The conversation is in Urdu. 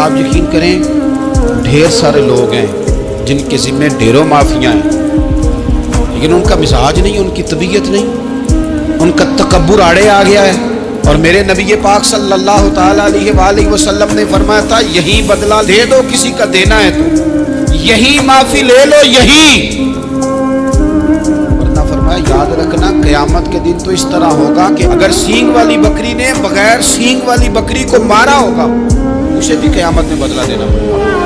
آپ یقین کریں ڈھیر سارے لوگ ہیں جن کے ذمہ ڈھیروں معافیاں ہیں، لیکن ان کا مزاج نہیں، ان کی طبیعت نہیں، ان کا تکبر آڑے آ گیا ہے۔ اور میرے نبی پاک صلی اللہ تعالیٰ علیہ وآلہ وسلم نے فرمایا تھا یہی بدلہ دے دو کسی کا دینا ہے تو، یہی معافی لے لو، یہی۔ ورنہ فرمایا یاد رکھنا قیامت کے دن تو اس طرح ہوگا کہ اگر سینگ والی بکری نے بغیر سینگ والی بکری کو مارا ہوگا اسے بھی قیامت میں بدلہ دینا پڑے گا۔